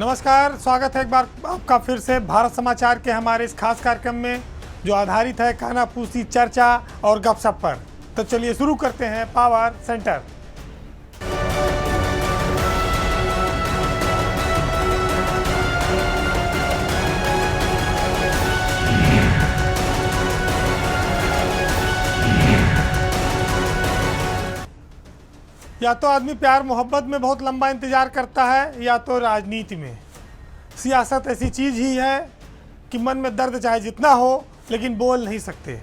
नमस्कार, स्वागत है एक बार आपका फिर से भारत समाचार के हमारे इस खास कार्यक्रम में जो आधारित है कानाफूसी चर्चा और गपशप पर। तो चलिए शुरू करते हैं पावर सेंटर। या तो आदमी प्यार मोहब्बत में बहुत लंबा इंतज़ार करता है या तो राजनीति में। सियासत ऐसी चीज़ ही है कि मन में दर्द चाहे जितना हो लेकिन बोल नहीं सकते।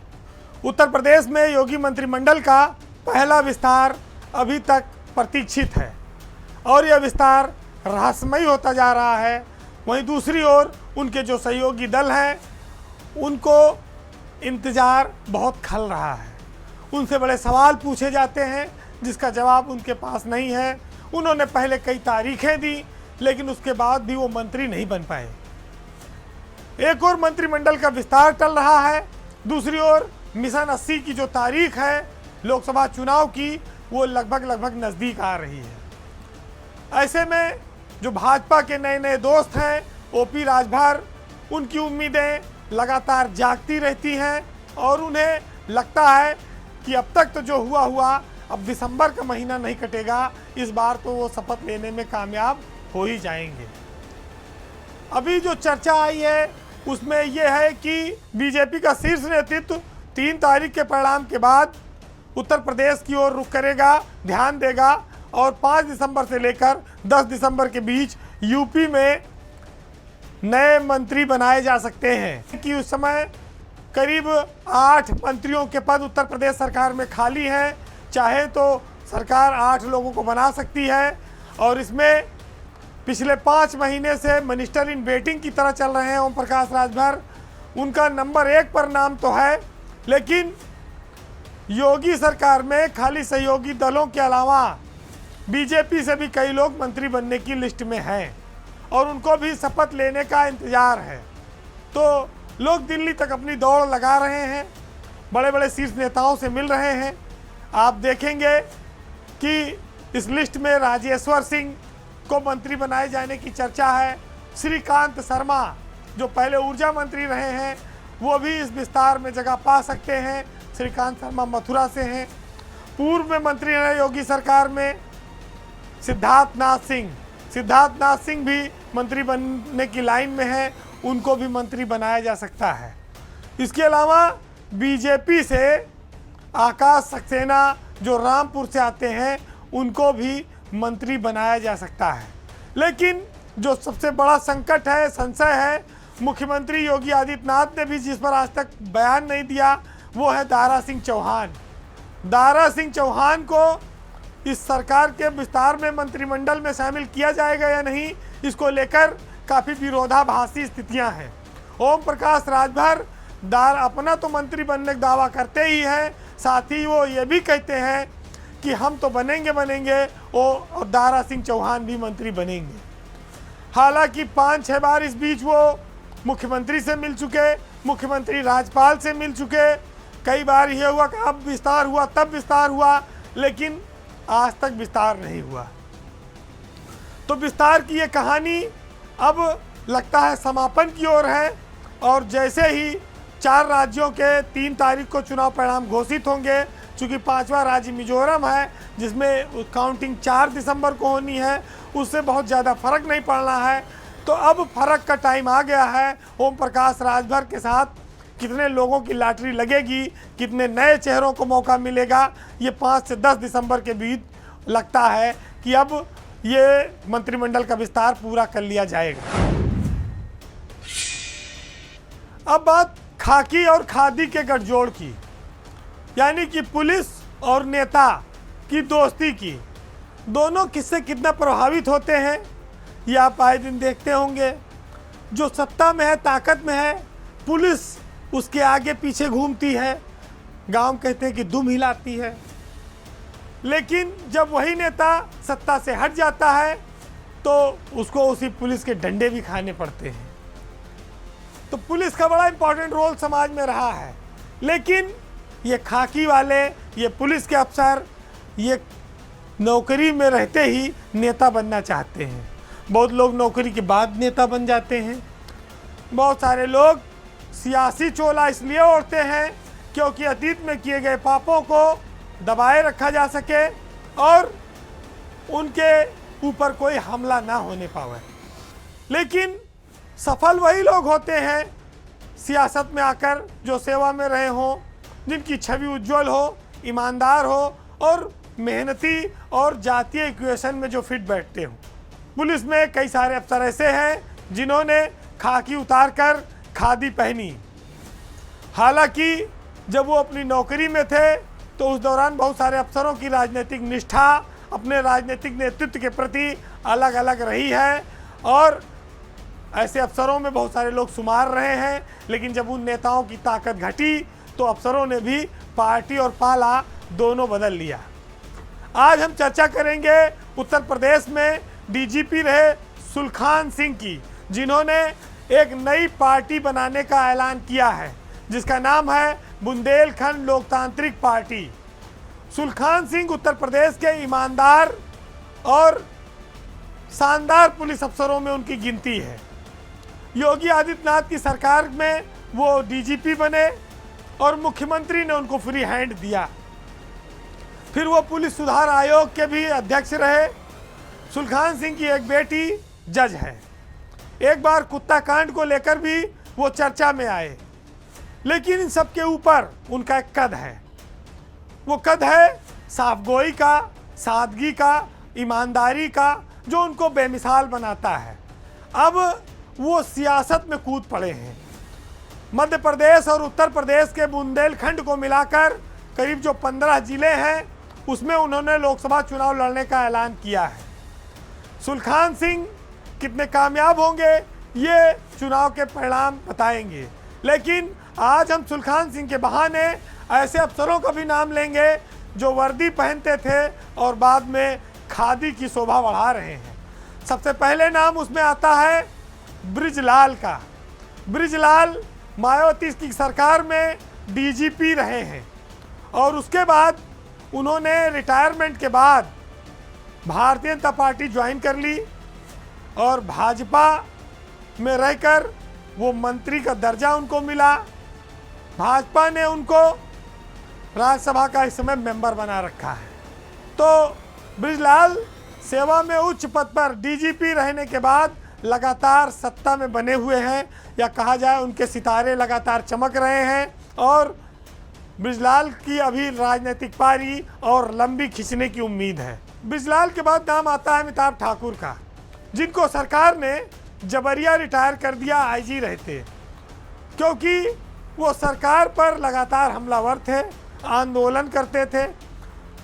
उत्तर प्रदेश में योगी मंत्रिमंडल का पहला विस्तार अभी तक प्रतीक्षित है और यह विस्तार रहस्यमयी होता जा रहा है। वहीं दूसरी ओर उनके जो सहयोगी दल हैं उनको इंतज़ार बहुत खल रहा है। उनसे बड़े सवाल पूछे जाते हैं जिसका जवाब उनके पास नहीं है। उन्होंने पहले कई तारीखें दी लेकिन उसके बाद भी वो मंत्री नहीं बन पाए। एक और मंत्रिमंडल का विस्तार टल रहा है, दूसरी ओर मिशन 80 की जो तारीख है लोकसभा चुनाव की वो लगभग नज़दीक आ रही है। ऐसे में जो भाजपा के नए नए दोस्त हैं ओपी राजभर, उनकी उम्मीदें लगातार जागती रहती हैं और उन्हें लगता है कि अब तक तो जो हुआ अब दिसंबर का महीना नहीं कटेगा, इस बार तो वो शपथ लेने में कामयाब हो ही जाएंगे। अभी जो चर्चा आई है उसमें यह है कि बीजेपी का शीर्ष नेतृत्व 3 तारीख के परिणाम के बाद उत्तर प्रदेश की ओर रुख करेगा, ध्यान देगा और 5 दिसंबर से लेकर 10 दिसंबर के बीच यूपी में नए मंत्री बनाए जा सकते हैं कि उस समय करीब 8 मंत्रियों के पद उत्तर प्रदेश सरकार में खाली हैं। चाहे तो सरकार 8 लोगों को बना सकती है और इसमें पिछले 5 महीने से मिनिस्टर इन वेटिंग की तरह चल रहे हैं ओम प्रकाश राजभर। उनका नंबर 1 पर नाम तो है, लेकिन योगी सरकार में खाली सहयोगी दलों के अलावा बीजेपी से भी कई लोग मंत्री बनने की लिस्ट में हैं और उनको भी शपथ लेने का इंतज़ार है। तो लोग दिल्ली तक अपनी दौड़ लगा रहे हैं, बड़े बड़े शीर्ष नेताओं से मिल रहे हैं। आप देखेंगे कि इस लिस्ट में राजेश्वर सिंह को मंत्री बनाए जाने की चर्चा है। श्रीकांत शर्मा जो पहले ऊर्जा मंत्री रहे हैं वो भी इस विस्तार में जगह पा सकते हैं। श्रीकांत शर्मा मथुरा से हैं। पूर्व में मंत्री रहे योगी सरकार में सिद्धार्थ नाथ सिंह भी मंत्री बनने की लाइन में है, उनको भी मंत्री बनाया जा सकता है। इसके अलावा बीजेपी से आकाश सक्सेना जो रामपुर से आते हैं उनको भी मंत्री बनाया जा सकता है। लेकिन जो सबसे बड़ा संकट है, संशय है, मुख्यमंत्री योगी आदित्यनाथ ने भी जिस पर आज तक बयान नहीं दिया वो है दारा सिंह चौहान। दारा सिंह चौहान को इस सरकार के विस्तार में मंत्रिमंडल में शामिल किया जाएगा या नहीं, इसको लेकर काफ़ी विरोधाभासी स्थितियां हैं। ओम प्रकाश राजभर अपना तो मंत्री बनने का दावा करते ही हैं, साथ ही वो ये भी कहते हैं कि हम तो बनेंगे और दारा सिंह चौहान भी मंत्री बनेंगे। हालांकि 5-6 बार इस बीच वो मुख्यमंत्री से मिल चुके, मुख्यमंत्री राज्यपाल से मिल चुके। कई बार यह हुआ कि अब विस्तार हुआ तब विस्तार हुआ, लेकिन आज तक विस्तार नहीं हुआ। तो विस्तार की ये कहानी अब लगता है समापन की ओर है और जैसे ही 4 राज्यों के 3 तारीख को चुनाव परिणाम घोषित होंगे, चूँकि 5वां राज्य मिजोरम है जिसमें काउंटिंग 4 दिसंबर को होनी है, उससे बहुत ज़्यादा फर्क नहीं पड़ना है। तो अब फर्क का टाइम आ गया है। ओम प्रकाश राजभर के साथ कितने लोगों की लॉटरी लगेगी, कितने नए चेहरों को मौका मिलेगा, ये 5 से 10 दिसंबर के बीच लगता है कि अब ये मंत्रिमंडल का विस्तार पूरा कर लिया जाएगा। अब बात खाकी और खादी के गठजोड़ की, यानी कि पुलिस और नेता की दोस्ती की। दोनों किससे कितना प्रभावित होते हैं ये आप आए दिन देखते होंगे। जो सत्ता में है, ताकत में है, पुलिस उसके आगे पीछे घूमती है, गांव कहते हैं कि दुम हिलाती है। लेकिन जब वही नेता सत्ता से हट जाता है तो उसको उसी पुलिस के डंडे भी खाने पड़ते हैं। तो पुलिस का बड़ा इंपॉर्टेंट रोल समाज में रहा है, लेकिन ये खाकी वाले, ये पुलिस के अफसर, ये नौकरी में रहते ही नेता बनना चाहते हैं। बहुत लोग नौकरी के बाद नेता बन जाते हैं। बहुत सारे लोग सियासी चोला इसलिए ओढ़ते हैं क्योंकि अतीत में किए गए पापों को दबाए रखा जा सके और उनके ऊपर कोई हमला ना होने पावे। लेकिन सफल वही लोग होते हैं सियासत में आकर जो सेवा में रहे हों, जिनकी छवि उज्जवल हो, ईमानदार हो और मेहनती और जातीय इक्वेशन में जो फिट बैठते हों। पुलिस में कई सारे अफसर ऐसे हैं जिन्होंने खाकी उतार कर खादी पहनी। हालांकि जब वो अपनी नौकरी में थे तो उस दौरान बहुत सारे अफसरों की राजनीतिक निष्ठा अपने राजनीतिक नेतृत्व के प्रति अलग अलग रही है और ऐसे अफसरों में बहुत सारे लोग शुमार रहे हैं। लेकिन जब उन नेताओं की ताकत घटी तो अफसरों ने भी पार्टी और पाला दोनों बदल लिया। आज हम चर्चा करेंगे उत्तर प्रदेश में डीजीपी रहे सुलखान सिंह की, जिन्होंने एक नई पार्टी बनाने का ऐलान किया है जिसका नाम है बुंदेलखंड लोकतांत्रिक पार्टी। सुलखान सिंह उत्तर प्रदेश के ईमानदार और शानदार पुलिस अफसरों में उनकी गिनती है। योगी आदित्यनाथ की सरकार में वो डीजीपी बने और मुख्यमंत्री ने उनको फ्री हैंड दिया। फिर वो पुलिस सुधार आयोग के भी अध्यक्ष रहे। सुलखान सिंह की एक बेटी जज है। एक बार कुत्ता कांड को लेकर भी वो चर्चा में आए। लेकिन इन सब के ऊपर उनका एक कद है। वो कद है साफगोई का, सादगी का, ईमानदारी का, जो उनको बेमिसाल बनाता है। अब वो सियासत में कूद पड़े हैं। मध्य प्रदेश और उत्तर प्रदेश के बुंदेलखंड को मिलाकर करीब जो 15 जिले हैं उसमें उन्होंने लोकसभा चुनाव लड़ने का ऐलान किया है। सुलखान सिंह कितने कामयाब होंगे ये चुनाव के परिणाम बताएंगे। लेकिन आज हम सुलखान सिंह के बहाने ऐसे अफसरों का भी नाम लेंगे जो वर्दी पहनते थे और बाद में खादी की शोभा बढ़ा रहे हैं। सबसे पहले नाम उसमें आता है बृजलाल का। बृजलाल मायावती की सरकार में डीजीपी रहे हैं और उसके बाद उन्होंने रिटायरमेंट के बाद भारतीय जनता पार्टी ज्वाइन कर ली और भाजपा में रहकर वो मंत्री का दर्जा उनको मिला। भाजपा ने उनको राज्यसभा का इस समय मेंबर बना रखा है। तो बृजलाल सेवा में उच्च पद पर डीजीपी रहने के बाद लगातार सत्ता में बने हुए हैं, या कहा जाए उनके सितारे लगातार चमक रहे हैं और बृजलाल की अभी राजनीतिक पारी और लंबी खींचने की उम्मीद है। बृजलाल के बाद नाम आता है अमिताभ ठाकुर का, जिनको सरकार ने जबरिया रिटायर कर दिया। आईजी रहते क्योंकि वो सरकार पर लगातार हमलावर थे, आंदोलन करते थे।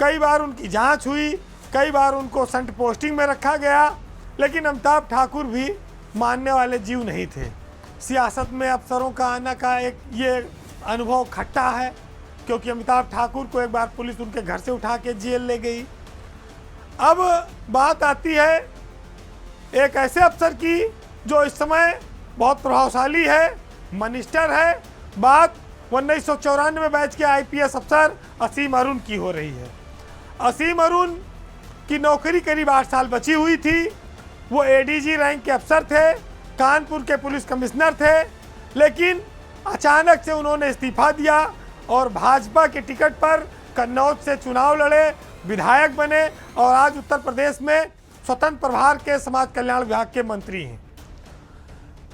कई बार उनकी जांच हुई, कई बार उनको संट पोस्टिंग में रखा गया। लेकिन अमिताभ ठाकुर भी मानने वाले जीव नहीं थे। सियासत में अफसरों का आना का एक ये अनुभव खट्टा है क्योंकि अमिताभ ठाकुर को एक बार पुलिस उनके घर से उठा के जेल ले गई। अब बात आती है एक ऐसे अफसर की जो इस समय बहुत प्रभावशाली है, मिनिस्टर है। बात 1994 बैच के आईपीएस अफसर असीम अरुण की हो रही है। असीम अरुण की नौकरी करीब 8 साल बची हुई थी। वो एडीजी रैंक के अफसर थे, कानपुर के पुलिस कमिश्नर थे। लेकिन अचानक से उन्होंने इस्तीफा दिया और भाजपा के टिकट पर कन्नौज से चुनाव लड़े, विधायक बने और आज उत्तर प्रदेश में स्वतंत्र प्रभार के समाज कल्याण विभाग के मंत्री हैं।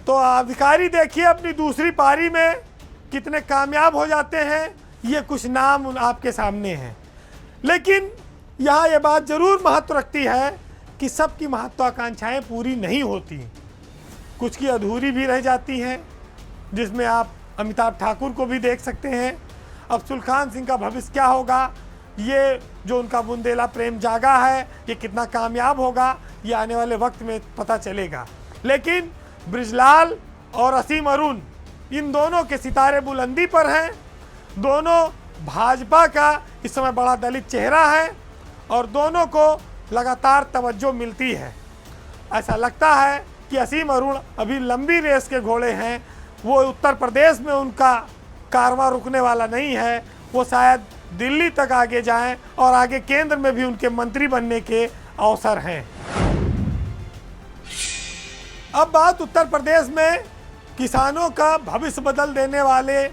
तो अधिकारी देखिए अपनी दूसरी पारी में कितने कामयाब हो जाते हैं। ये कुछ नाम आपके सामने हैं। लेकिन यहाँ ये बात जरूर महत्व रखती है कि सबकी महत्वाकांक्षाएं पूरी नहीं होती, कुछ की अधूरी भी रह जाती हैं, जिसमें आप अमिताभ ठाकुर को भी देख सकते हैं। अब सुलखान सिंह का भविष्य क्या होगा, ये जो उनका बुंदेला प्रेम जागा है ये कितना कामयाब होगा, ये आने वाले वक्त में पता चलेगा। लेकिन बृजलाल और असीम अरुण इन दोनों के सितारे बुलंदी पर हैं। दोनों भाजपा का इस समय बड़ा दलित चेहरा है और दोनों को लगातार तवज्जो मिलती है। ऐसा लगता है कि असीम अरुण अभी लंबी रेस के घोड़े हैं। वो उत्तर प्रदेश में उनका कारवां रुकने वाला नहीं है। वो शायद दिल्ली तक आगे जाएं और आगे केंद्र में भी उनके मंत्री बनने के अवसर हैं। अब बात उत्तर प्रदेश में किसानों का भविष्य बदल देने वाले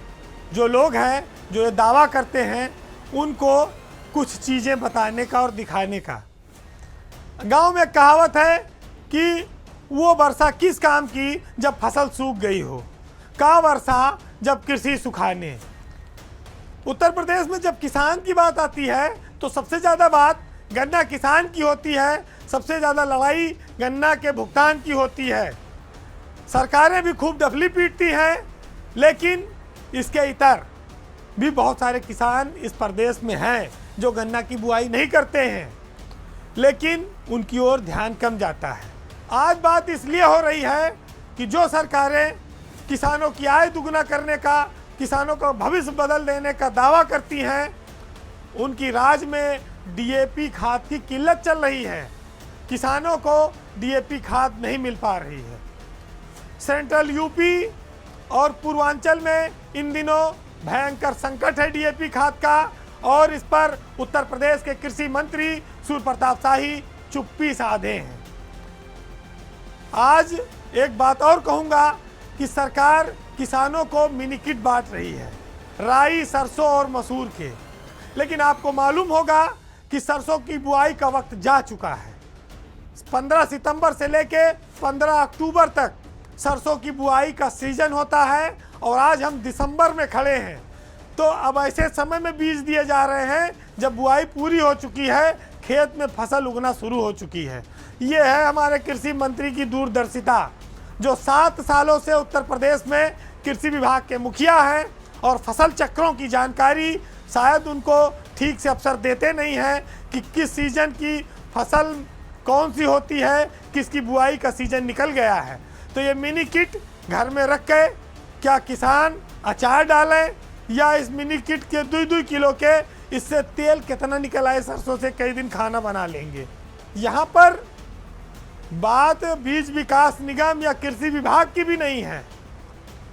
जो लोग हैं, जो ये दावा करते हैं, उनको कुछ चीज़ें बताने का और दिखाने का। गांव में कहावत है कि वो वर्षा किस काम की जब फसल सूख गई हो, का वर्षा जब कृषि सुखाने। उत्तर प्रदेश में जब किसान की बात आती है तो सबसे ज़्यादा बात गन्ना किसान की होती है, सबसे ज़्यादा लड़ाई गन्ना के भुगतान की होती है। सरकारें भी खूब डफली पीटती हैं, लेकिन इसके इतर भी बहुत सारे किसान इस प्रदेश में हैं जो गन्ना की बुआई नहीं करते हैं, लेकिन उनकी ओर ध्यान कम जाता है। आज बात इसलिए हो रही है कि जो सरकारें किसानों की आय दुगना करने का, किसानों का भविष्य बदल देने का दावा करती हैं, उनकी राज में डीएपी खाद की किल्लत चल रही है। किसानों को डीएपी खाद नहीं मिल पा रही है। सेंट्रल यूपी और पूर्वांचल में इन दिनों भयंकर संकट है डीएपी खाद का, और इस पर उत्तर प्रदेश के कृषि मंत्री सूर्य प्रताप शाही चुप्पी साधे हैं। आज एक बात और कहूँगा कि सरकार किसानों को मिनी किट बांट रही है, राई, सरसों और मसूर के। लेकिन आपको मालूम होगा कि सरसों की बुआई का वक्त जा चुका है। 15 सितंबर से लेके 15 अक्टूबर तक सरसों की बुआई का सीजन होता है, और आज हम दिसंबर में खड़े हैं। तो अब ऐसे समय में बीज दिए जा रहे हैं जब बुआई पूरी हो चुकी है, खेत में फसल उगना शुरू हो चुकी है। ये है हमारे कृषि मंत्री की दूरदर्शिता, जो 7 सालों से उत्तर प्रदेश में कृषि विभाग के मुखिया हैं, और फसल चक्रों की जानकारी शायद उनको ठीक से अफसर देते नहीं हैं कि किस सीजन की फसल कौन सी होती है, किसकी बुआई का सीजन निकल गया है। तो ये मिनी किट घर में रख के क्या किसान अचार डालें, या इस मिनी किट के 2-2 किलो के इससे तेल कितना निकल आए सरसों से, कई दिन खाना बना लेंगे। यहाँ पर बात बीज विकास निगम या कृषि विभाग की भी नहीं है।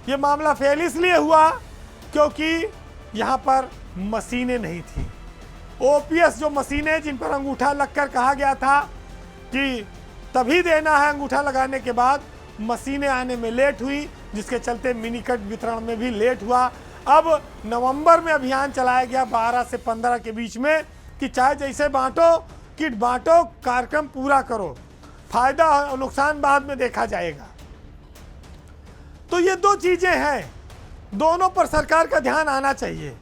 ये मामला फेल इसलिए हुआ क्योंकि यहाँ पर मशीनें नहीं थी। ओपीएस जो मशीनें जिन पर अंगूठा लगकर कहा गया था कि तभी देना है, अंगूठा लगाने के बाद मशीनें आने में लेट हुई, जिसके चलते मिनी किट वितरण में भी लेट हुआ। अब नवंबर में अभियान चलाया गया 12 से 15 के बीच में कि चाहे जैसे बांटो, किट बांटो, कार्यक्रम पूरा करो, फायदा और नुकसान बाद में देखा जाएगा। तो ये 2 चीजें हैं, दोनों पर सरकार का ध्यान आना चाहिए,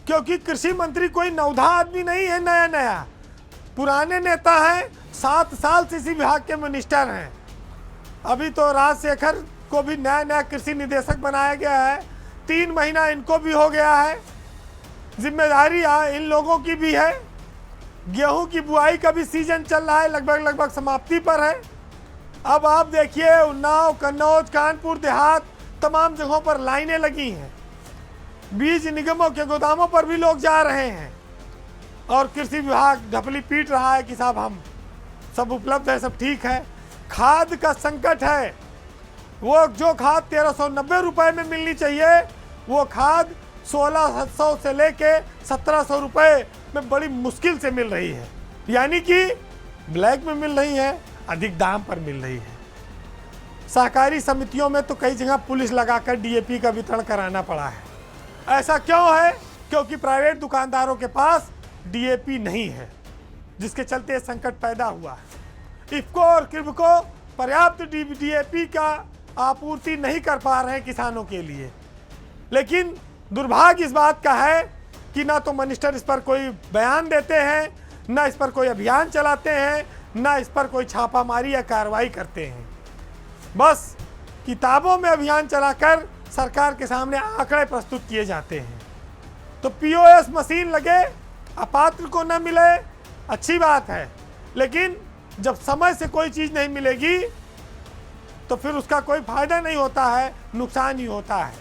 क्योंकि कृषि मंत्री कोई नौधा आदमी नहीं है, नया नया पुराने नेता हैं, 7 साल से इसी विभाग के मिनिस्टर हैं। अभी तो राजशेखर को भी नया नया कृषि निदेशक बनाया गया है, 3 महीना इनको भी हो गया है। जिम्मेदारी इन लोगों की भी है। गेहूं की बुआई का भी सीजन चल रहा है, लगभग समाप्ति पर है। अब आप देखिए उन्नाव, कन्नौज, कानपुर देहात तमाम जगहों पर लाइनें लगी हैं। बीज निगमों के गोदामों पर भी लोग जा रहे हैं, और कृषि विभाग ढपली पीट रहा है कि साहब हम सब उपलब्ध है, सब ठीक है। खाद का संकट है। वो जो खाद 1390 रुपए में मिलनी चाहिए, वो खाद 1600 से लेके 1700 रुपए में बड़ी मुश्किल से मिल रही है। यानी कि ब्लैक में मिल रही है, अधिक दाम पर मिल रही है। सहकारी समितियों में तो कई जगह पुलिस लगाकर डीएपी का वितरण कराना पड़ा है। ऐसा क्यों है? क्योंकि प्राइवेट दुकानदारों के पास डीएपी नहीं है, जिसके चलते संकट पैदा हुआ है। इफ्को और किर्बको पर्याप्त डीएपी का आपूर्ति नहीं कर पा रहे हैं किसानों के लिए। लेकिन दुर्भाग्य इस बात का है कि ना तो मिनिस्टर इस पर कोई बयान देते हैं, ना इस पर कोई अभियान चलाते हैं, ना इस पर कोई छापामारी या कार्रवाई करते हैं। बस किताबों में अभियान चलाकर सरकार के सामने आंकड़े प्रस्तुत किए जाते हैं। तो पीओएस मशीन लगे, अपात्र को न मिले, अच्छी बात है, लेकिन जब समय से कोई चीज़ नहीं मिलेगी तो फिर उसका कोई फायदा नहीं होता है, नुकसान ही होता है।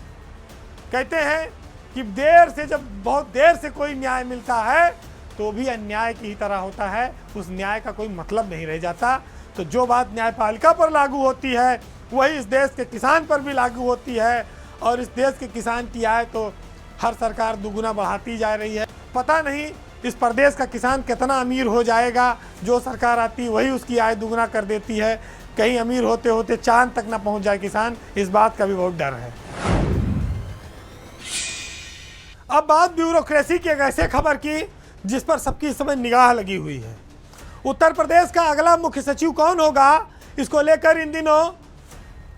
कहते हैं कि देर से, जब बहुत देर से कोई न्याय मिलता है तो भी अन्याय की ही तरह होता है, उस न्याय का कोई मतलब नहीं रह जाता। तो जो बात न्यायपालिका पर लागू होती है वही इस देश के किसान पर भी लागू होती है, और इस देश के किसान की आय तो हर सरकार दुगुना बढ़ाती जा रही है। पता नहीं इस प्रदेश का किसान कितना अमीर हो जाएगा, जो सरकार आती वही उसकी आय दुगुना कर देती है। कहीं अमीर होते होते चांद तक ना पहुंच जाए किसान, इस बात का भी बहुत डर है। अब बात ब्यूरोक्रेसी की एक ऐसे खबर की जिस पर सबकी इस समय निगाह लगी हुई है। उत्तर प्रदेश का अगला मुख्य सचिव कौन होगा, इसको लेकर इन दिनों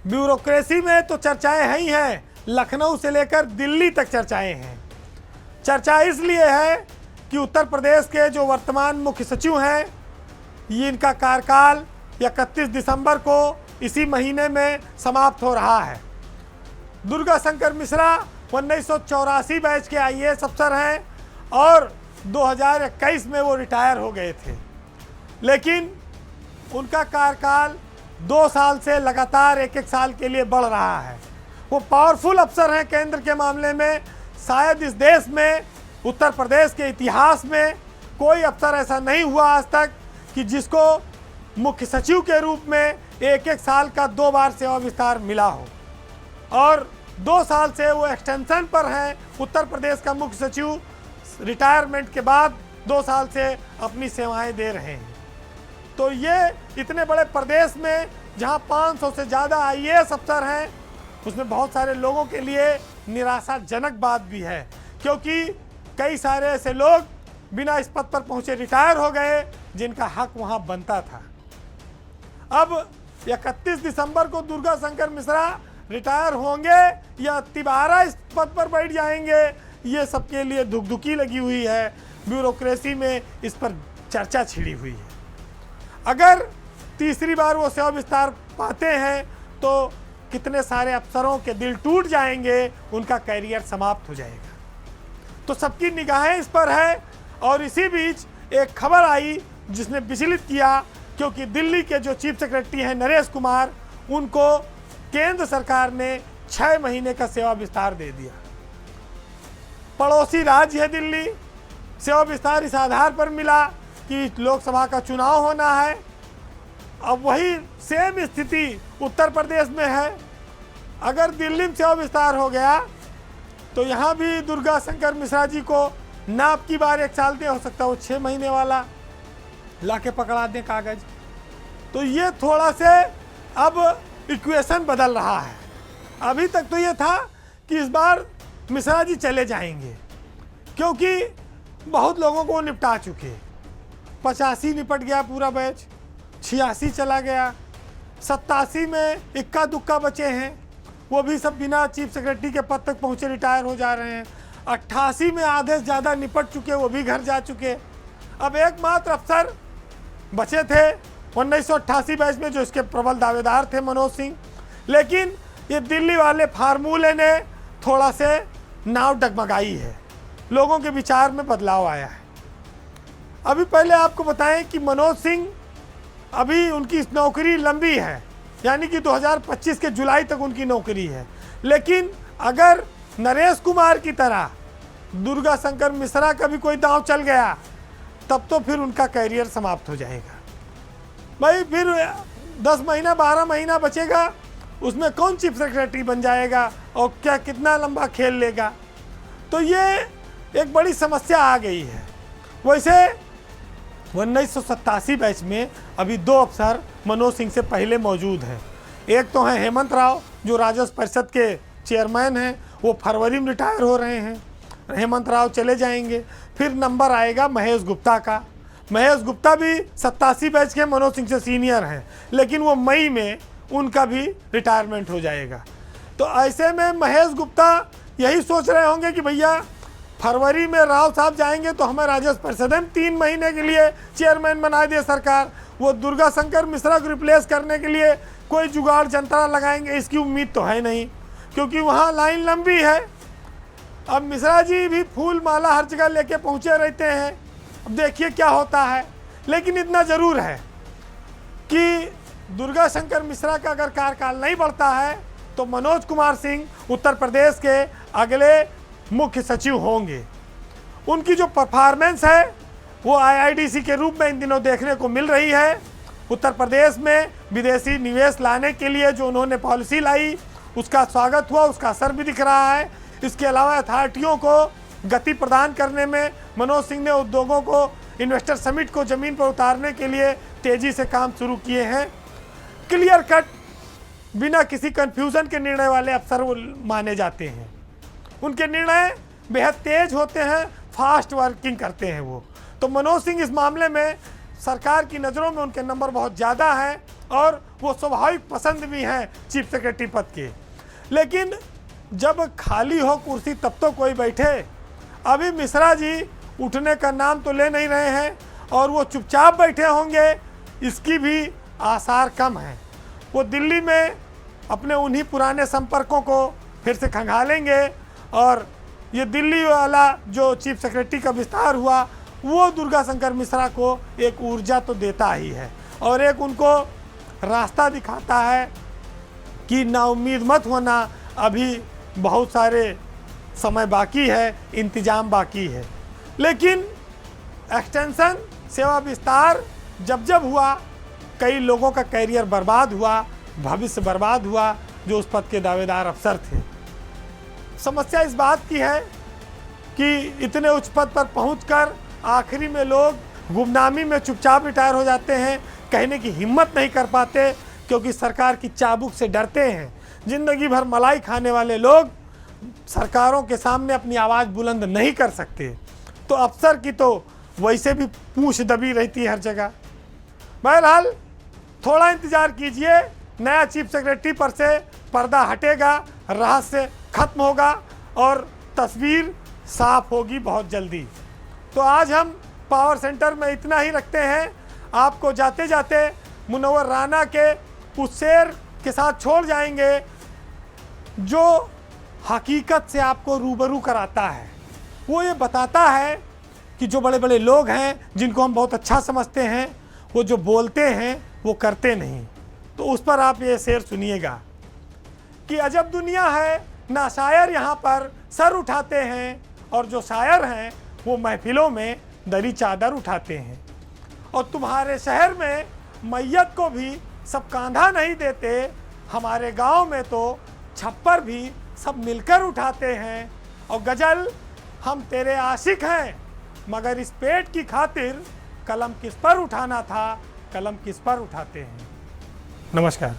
ब्यूरोक्रेसी में तो चर्चाएं हैं ही हैं, लखनऊ से लेकर दिल्ली तक चर्चाएं हैं। चर्चा इसलिए है कि उत्तर प्रदेश के जो वर्तमान मुख्य सचिव हैं, ये इनका कार्यकाल 31 दिसंबर को इसी महीने में समाप्त हो रहा है। दुर्गा शंकर मिश्रा 1984 बैच के IAS अफसर हैं और 2021 में वो रिटायर हो गए थे, लेकिन उनका कार्यकाल 2 साल से लगातार एक साल के लिए बढ़ रहा है। वो पावरफुल अफसर हैं केंद्र के मामले में। शायद इस देश में, उत्तर प्रदेश के इतिहास में कोई अफसर ऐसा नहीं हुआ आज तक कि जिसको मुख्य सचिव के रूप में एक साल का 2 बार सेवा विस्तार मिला हो, और 2 साल से वो एक्सटेंशन पर हैं। उत्तर प्रदेश का मुख्य सचिव रिटायरमेंट के बाद 2 साल से अपनी सेवाएं दे रहे हैं। तो ये इतने बड़े प्रदेश में जहां 500 से ज़्यादा IAS अफसर हैं, उसमें बहुत सारे लोगों के लिए निराशाजनक बात भी है, क्योंकि कई सारे ऐसे लोग बिना इस पद पर पहुंचे रिटायर हो गए जिनका हक वहां बनता था। अब 31 दिसंबर को दुर्गा शंकर मिश्रा रिटायर होंगे या तिबारा इस पद पर बैठ जाएंगे, ये सबके लिए धुकधुकी लगी हुई है। ब्यूरोक्रेसी में इस पर चर्चा छिड़ी हुई है। अगर तीसरी बार वो सेवा विस्तार पाते हैं तो कितने सारे अफसरों के दिल टूट जाएंगे, उनका कैरियर समाप्त हो जाएगा। तो सबकी निगाहें इस पर है। और इसी बीच एक खबर आई जिसने विचलित किया, क्योंकि दिल्ली के जो चीफ सेक्रेटरी हैं नरेश कुमार, उनको केंद्र सरकार ने 6 महीने का सेवा विस्तार दे दिया। पड़ोसी राज्य है दिल्ली, सेवा विस्तार इस आधार पर मिला कि लोकसभा का चुनाव होना है। अब वही सेम स्थिति उत्तर प्रदेश में है। अगर दिल्ली में सेवा विस्तार हो गया तो यहाँ भी दुर्गा शंकर मिश्रा जी को ना अब की बार 1 साल दे, हो सकता है वो 6 महीने वाला लाके पकड़ा दें कागज। तो ये थोड़ा से अब इक्वेशन बदल रहा है। अभी तक तो ये था कि इस बार मिश्रा जी चले जाएंगे, क्योंकि बहुत लोगों को निपटा चुके। 85 निपट गया पूरा बैच, 86 चला गया, 87 में इक्का दुक्का बचे हैं, वो भी सब बिना चीफ सेक्रेटरी के पद तक पहुँचे रिटायर हो जा रहे हैं। 88 में आधे से ज़्यादा निपट चुके, वो भी घर जा चुके। अब एकमात्र अफसर बचे थे 1988 बैच में, जो इसके प्रबल दावेदार थे, मनोज सिंह। लेकिन ये दिल्ली वाले फार्मूले ने थोड़ा से नाव डगमगाई है, लोगों के विचार में बदलाव आया है। अभी पहले आपको बताएं कि मनोज सिंह, अभी उनकी नौकरी लंबी है, यानी कि 2025 के जुलाई तक उनकी नौकरी है। लेकिन अगर नरेश कुमार की तरह दुर्गा शंकर मिश्रा का भी कोई दांव चल गया, तब तो फिर उनका कैरियर समाप्त हो जाएगा। भाई फिर 10 महीना 12 महीना बचेगा, उसमें कौन चीफ सेक्रेटरी बन जाएगा और क्या कितना लंबा खेल लेगा। तो ये एक बड़ी समस्या आ गई है। वैसे 1987 बैच में अभी 2 अफसर मनोज सिंह से पहले मौजूद हैं। एक तो हैं हेमंत राव, जो राजस्व परिषद के चेयरमैन हैं, वो फरवरी में रिटायर हो रहे हैं, हेमंत राव चले जाएंगे। फिर नंबर आएगा महेश गुप्ता का। महेश गुप्ता भी 87 बैच के मनोज सिंह से सीनियर हैं, लेकिन वो मई में उनका भी रिटायरमेंट हो जाएगा। तो ऐसे में महेश गुप्ता यही सोच रहे होंगे कि भैया फरवरी में राव साहब जाएंगे तो हमें राजस्व परिषद में 3 महीने के लिए चेयरमैन बना दे सरकार। वो दुर्गा शंकर मिश्रा को रिप्लेस करने के लिए कोई जुगाड़ जंतरा लगाएंगे, इसकी उम्मीद तो है नहीं, क्योंकि वहाँ लाइन लंबी है। अब मिश्रा जी भी फूल माला हर जगह लेके पहुँचे रहते हैं। अब देखिए क्या होता है। लेकिन इतना ज़रूर है कि दुर्गा शंकर मिश्रा का अगर कार्यकाल नहीं बढ़ता है तो मनोज कुमार सिंह उत्तर प्रदेश के अगले मुख्य सचिव होंगे। उनकी जो परफॉर्मेंस है वो IIDC के रूप में इन दिनों देखने को मिल रही है। उत्तर प्रदेश में विदेशी निवेश लाने के लिए जो उन्होंने पॉलिसी लाई, उसका स्वागत हुआ, उसका असर भी दिख रहा है। इसके अलावा अथॉरिटियों को गति प्रदान करने में मनोज सिंह ने उद्योगों को, इन्वेस्टर समिट को ज़मीन पर उतारने के लिए तेज़ी से काम शुरू किए हैं। क्लियर कट बिना किसी कंफ्यूजन के निर्णय वाले अफसर वो माने जाते हैं। उनके निर्णय बेहद तेज होते हैं, फास्ट वर्किंग करते हैं वो। तो मनोज सिंह इस मामले में सरकार की नज़रों में उनके नंबर बहुत ज़्यादा हैं और वो स्वाभाविक पसंद भी हैं चीफ सेक्रेटरी पद के। लेकिन जब खाली हो कुर्सी तब तो कोई बैठे। अभी मिश्रा जी उठने का नाम तो ले नहीं रहे हैं और वो चुपचाप बैठे होंगे, इसकी भी आसार कम है। वो दिल्ली में अपने उन्हीं पुराने संपर्कों को फिर से खंगालेंगे और ये दिल्ली वाला जो चीफ सेक्रेटरी का विस्तार हुआ वो दुर्गा शंकर मिश्रा को एक ऊर्जा तो देता ही है और एक उनको रास्ता दिखाता है कि नाउम्मीद मत होना, अभी बहुत सारे समय बाकी है, इंतजाम बाकी है। लेकिन एक्सटेंशन सेवा विस्तार जब जब हुआ कई लोगों का कैरियर बर्बाद हुआ, भविष्य बर्बाद हुआ जो उस पद के दावेदार अफसर थे। समस्या इस बात की है कि इतने उच्च पद पर पहुंचकर आखिरी में लोग गुमनामी में चुपचाप रिटायर हो जाते हैं, कहने की हिम्मत नहीं कर पाते क्योंकि सरकार की चाबुक से डरते हैं। जिंदगी भर मलाई खाने वाले लोग सरकारों के सामने अपनी आवाज़ बुलंद नहीं कर सकते। तो अफसर की तो वैसे भी पूंछ दबी रहती है हर जगह। बहरहाल थोड़ा इंतज़ार कीजिए, नया चीफ सेक्रेटरी पर से पर्दा हटेगा, रहस्य खत्म होगा और तस्वीर साफ होगी बहुत जल्दी। तो आज हम पावर सेंटर में इतना ही रखते हैं। आपको जाते जाते मुनव्वर राना के उस शेर के साथ छोड़ जाएंगे जो हकीकत से आपको रूबरू कराता है। वो ये बताता है कि जो बड़े बड़े लोग हैं जिनको हम बहुत अच्छा समझते हैं, वो जो बोलते हैं वो करते नहीं। तो उस पर आप ये शेर सुनिएगा कि अजब दुनिया है, ना शायर यहाँ पर सर उठाते हैं और जो शायर हैं वो महफिलों में दरी चादर उठाते हैं। और तुम्हारे शहर में मैयत को भी सब कांधा नहीं देते, हमारे गांव में तो छप्पर भी सब मिलकर उठाते हैं। और गज़ल हम तेरे आशिक हैं मगर इस पेट की खातिर कलम किस पर उठाना था, कलम किस पर उठाते हैं। नमस्कार।